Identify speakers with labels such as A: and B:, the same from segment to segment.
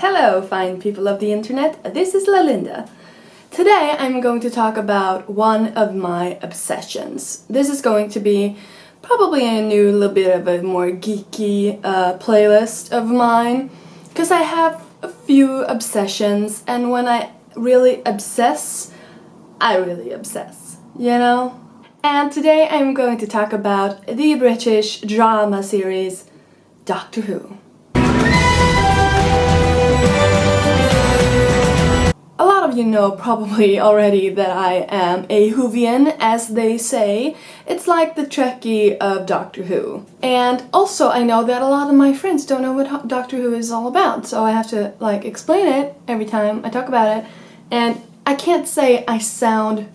A: Hello, fine people of the internet, this is Lalinda. Today I'm going to talk about one of my obsessions. This is going to be probably a new little bit of a more geeky playlist of mine, because I have a few obsessions, and when I really obsess, I really obsess, you know? And today I'm going to talk about the British drama series Doctor Who. A lot of you know probably already that I am a Whovian, as they say. It's like the Trekkie of Doctor Who. And also I know that a lot of my friends don't know what Doctor Who is all about, so I have to explain it every time I talk about it. And I can't say I sound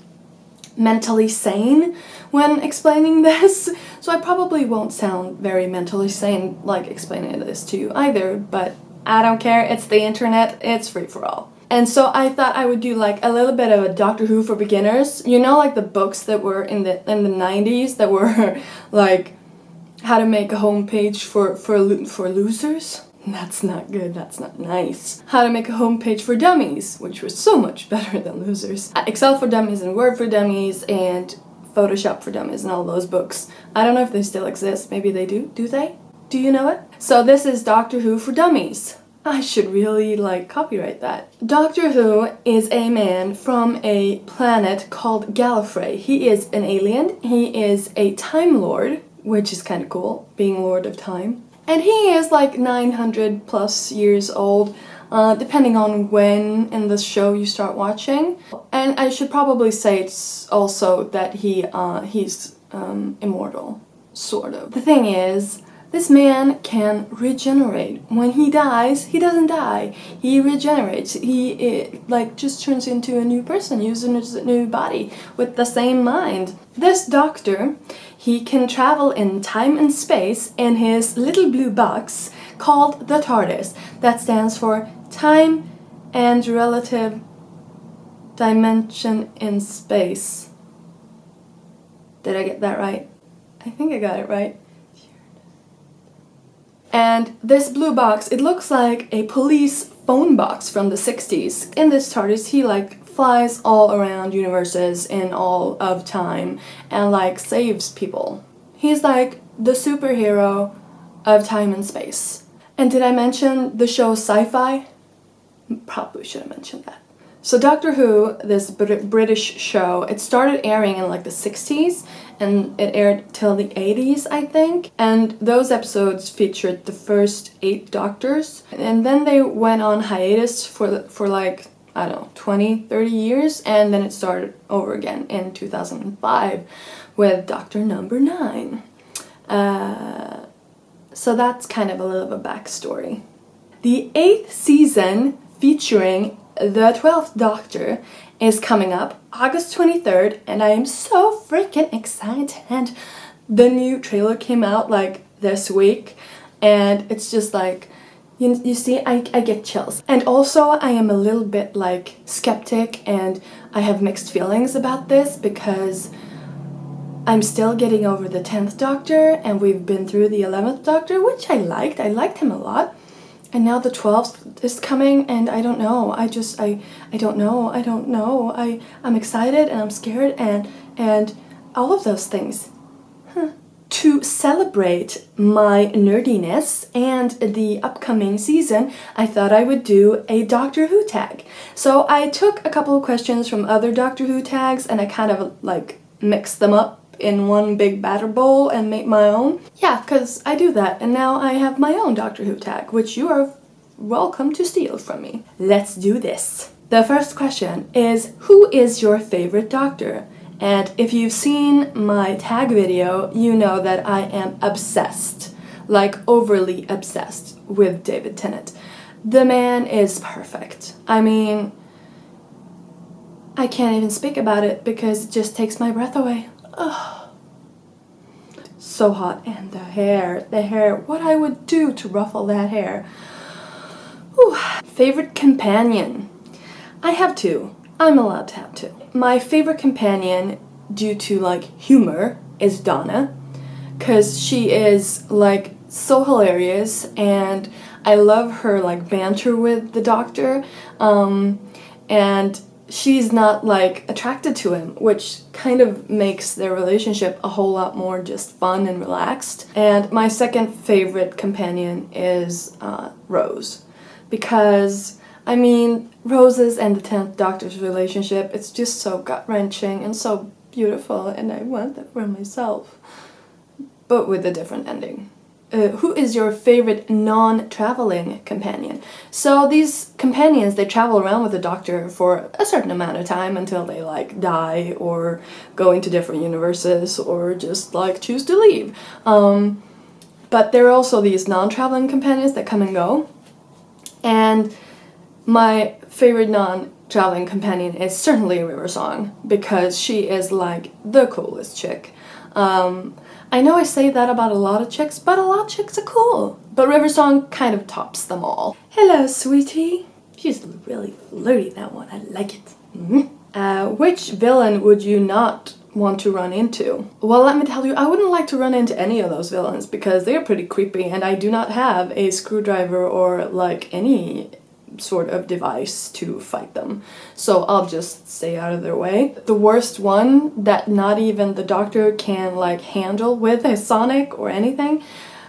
A: mentally sane when explaining this, so I probably won't sound very mentally sane explaining this to you either, but I don't care, it's the internet, it's free for all. And so I thought I would do a little bit of a Doctor Who for beginners. You know, the books that were in the 90s that were how to make a homepage for losers? That's not good, that's not nice. How to make a homepage for dummies, which was so much better than losers. Excel for dummies and Word for dummies and Photoshop for dummies and all those books. I don't know if they still exist, maybe they do. Do they? Do you know it? So this is Doctor Who for dummies. I should really copyright that. Doctor Who is a man from a planet called Gallifrey. He is an alien, he is a Time Lord, which is kind of cool, being Lord of Time. And he is 900 plus years old, depending on when in the show you start watching. And I should probably say it's also that he's immortal, sort of. The thing is, this man can regenerate. When he dies, he doesn't die. He regenerates. He just turns into a new person, using his new body with the same mind. This doctor, he can travel in time and space in his little blue box called the TARDIS. That stands for Time and Relative Dimension in Space. Did I get that right? I think I got it right. And this blue box, it looks like a police phone box from the 60s. In this TARDIS, he flies all around universes in all of time and saves people. He's the superhero of time and space. And did I mention the show Sci-Fi? Probably should have mentioned that. So Doctor Who, this British show, it started airing in the 60s and it aired till the 80s, I think. And those episodes featured the first 8 doctors. And then they went on hiatus for I don't know, 20, 30 years, and then it started over again in 2005 with Doctor Number 9. So that's kind of a little of a backstory. The 8th season featuring the 12th Doctor is coming up August 23rd, and I am so freaking excited. The new trailer came out this week, and it's just you see, I get chills. And also I am a little bit skeptic, and I have mixed feelings about this because I'm still getting over the 10th Doctor, and we've been through the 11th Doctor, which I liked him a lot. And now the 12th is coming, and I don't know. I don't know. I'm excited and I'm scared and all of those things. To celebrate my nerdiness and the upcoming season, I thought I would do a Doctor Who tag. So I took a couple of questions from other Doctor Who tags and I kind of mixed them up in one big batter bowl and make my own. Yeah, because I do that, and now I have my own Doctor Who tag, which you are welcome to steal from me. Let's do this. The first question is, who is your favorite Doctor? And if you've seen my tag video, you know that I am obsessed, overly obsessed with David Tennant. The man is perfect. I mean, I can't even speak about it because it just takes my breath away. Oh, so hot. And the hair, what I would do to ruffle that hair. Whew. Favorite companion? I have 2. I'm allowed to have 2. My favorite companion, due to humor, is Donna, because she is so hilarious, and I love her like banter with the Doctor, and she's not like attracted to him, which kind of makes their relationship a whole lot more just fun and relaxed. And my second favorite companion is Rose, because I mean, Rose's and the 10th Doctor's relationship, it's just so gut-wrenching and so beautiful, and I want that for myself, but with a different ending. Who is your favorite non-traveling companion? So these companions, they travel around with the Doctor for a certain amount of time until they like die or go into different universes or just like choose to leave. But there are also these non-traveling companions that come and go. And my favorite non-traveling companion is certainly Riversong, because she is like the coolest chick. I know I say that about a lot of chicks, but a lot of chicks are cool. But Riversong kind of tops them all. Hello, sweetie. She's really flirty, that one. I like it. Mm-hmm. Which villain would you not want to run into? Well, let me tell you, I wouldn't like to run into any of those villains because they're pretty creepy, and I do not have a screwdriver or like any sort of device to fight them, so I'll just stay out of their way. The worst one that not even the Doctor can like handle with his sonic or anything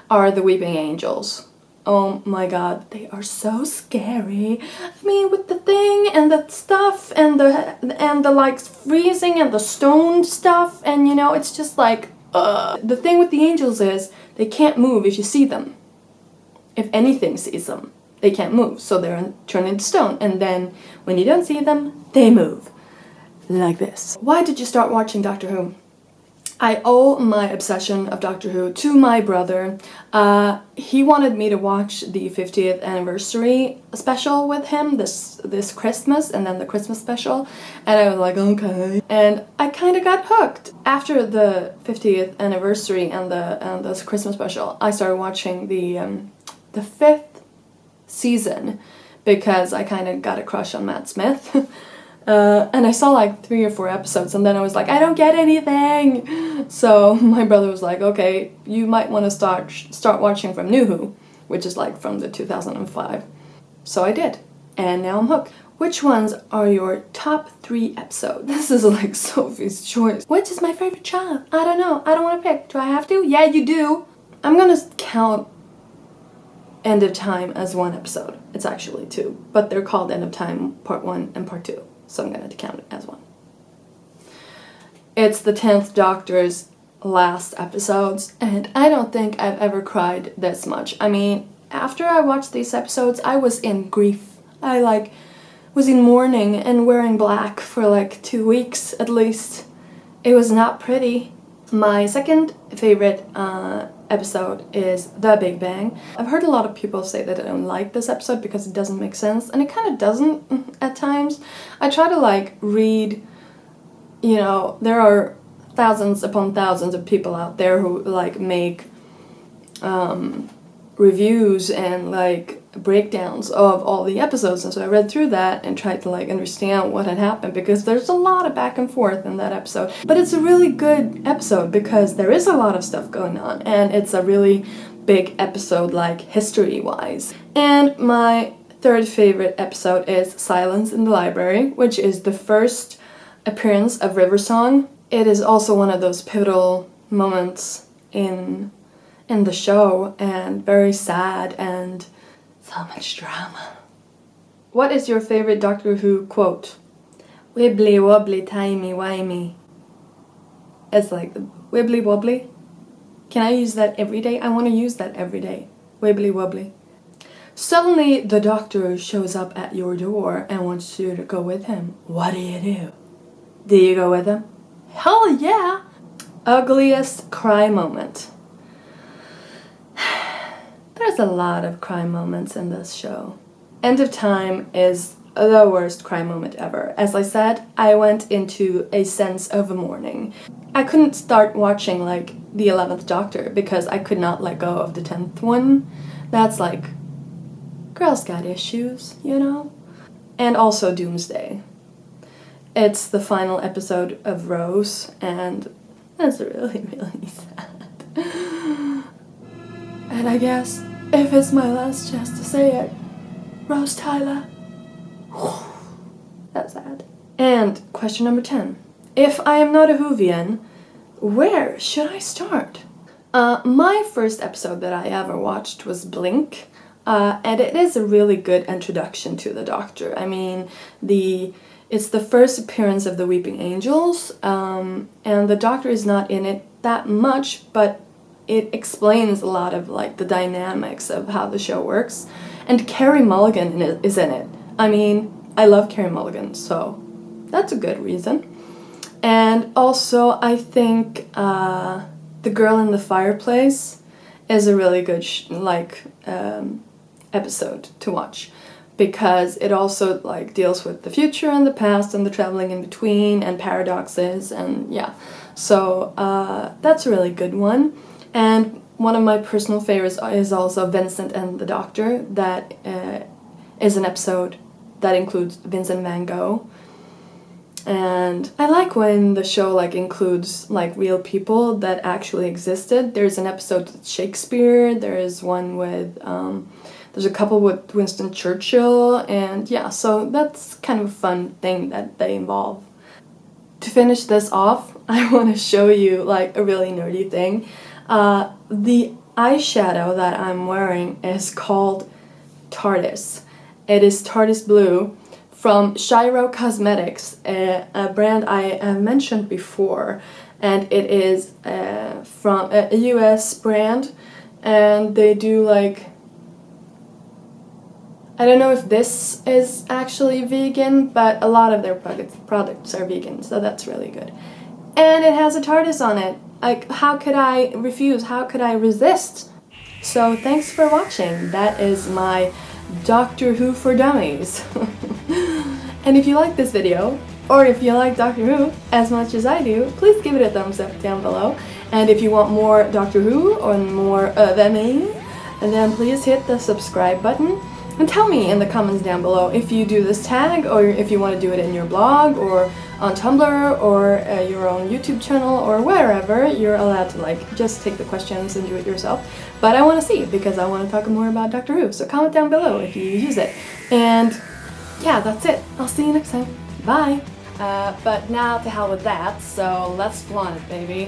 A: are the Weeping Angels. Oh my god, they are so scary. I mean, with the thing and the stuff and the like freezing and the stone stuff, and you know, it's just like the thing with the angels is they can't move if you see them. If anything sees them, they can't move, so they're turned into stone, and then when you don't see them, they move. Like this. Why did you start watching Doctor Who? I owe my obsession of Doctor Who to my brother. He wanted me to watch the 50th anniversary special with him this Christmas, and then the Christmas special, and I was like, okay. And I kind of got hooked. After the 50th anniversary and this Christmas special, I started watching the 5th season because I kind of got a crush on Matt Smith. And I saw like 3 or 4 episodes, and then I was like, I don't get anything. So my brother was like, okay, you might want to start watching from New Who, which is like from the 2005. So I did, and now I'm hooked. Which ones are your top 3 episodes? This is like Sophie's choice. Which is my favorite child? I don't know. I don't want to pick. Do I have to? Yeah, you do. I'm gonna count End of Time as 1 episode. It's actually 2, but they're called End of Time Part 1 and Part 2. So I'm going to count it as 1. It's the 10th Doctor's last episodes, and I don't think I've ever cried this much. I mean, after I watched these episodes, I was in grief. I like was in mourning and wearing black for like 2 weeks at least. It was not pretty. My second favorite episode is The Big Bang. I've heard a lot of people say that they don't like this episode because it doesn't make sense, and it kind of doesn't at times. I try to like read, you know, there are thousands upon thousands of people out there who like make reviews and like breakdowns of all the episodes, and so I read through that and tried to like understand what had happened, because there's a lot of back and forth in that episode. But it's a really good episode because there is a lot of stuff going on, and it's a really big episode like history-wise. And my third favorite episode is Silence in the Library, which is the first appearance of Riversong. It is also one of those pivotal moments in the show, and very sad and so much drama. What is your favorite Doctor Who quote? Wibbly wobbly timey wimey. It's like wibbly wobbly. Can I use that every day? I want to use that every day. Wibbly wobbly. Suddenly the Doctor shows up at your door and wants you to go with him. What do you do? Do you go with him? Hell yeah! Ugliest cry moment. There's a lot of cry moments in this show. End of Time is the worst cry moment ever. As I said, I went into a sense of mourning. I couldn't start watching like the 11th Doctor because I could not let go of the 10th one. That's like, girls got issues, you know? And also Doomsday. It's the final episode of Rose, and that's really, really sad. And I guess if it's my last chance to say it, Rose Tyler. That's sad. And question number 10. If I am not a Whovian, where should I start? My first episode that I ever watched was Blink, and it is a really good introduction to the Doctor. I mean, it's the first appearance of the Weeping Angels, and the Doctor is not in it that much, but it explains a lot of like the dynamics of how the show works. And Carey Mulligan is in it. I mean, I love Carey Mulligan, so that's a good reason. And also, I think The Girl in the Fireplace is a really good episode to watch, because it also like deals with the future and the past and the traveling in between and paradoxes, and yeah. So that's a really good one. And one of my personal favorites is also Vincent and the Doctor. That is an episode that includes Vincent Van Gogh. And I like when the show like includes like real people that actually existed. There's an episode with Shakespeare. There is one with there's a couple with Winston Churchill, and yeah, so that's kind of a fun thing that they involve. To finish this off, I want to show you like a really nerdy thing. The eyeshadow that I'm wearing is called Tardis. It is Tardis Blue from Shiro Cosmetics, a brand I have mentioned before, and it is from a US brand, and they do like, I don't know if this is actually vegan, but a lot of their products are vegan, so that's really good. And it has a TARDIS on it. Like, how could I refuse? How could I resist? So thanks for watching. That is my Doctor Who for Dummies. And if you like this video, or if you like Doctor Who as much as I do, please give it a thumbs up down below. And if you want more Doctor Who or more of me, then please hit the subscribe button. And tell me in the comments down below if you do this tag, or if you want to do it in your blog, or on Tumblr, or your own YouTube channel, or wherever. You're allowed to like just take the questions and do it yourself. But I want to see, because I want to talk more about Doctor Who. So comment down below if you use it. And yeah, that's it. I'll see you next time. Bye! But now to hell with that, so let's flaunt it, baby.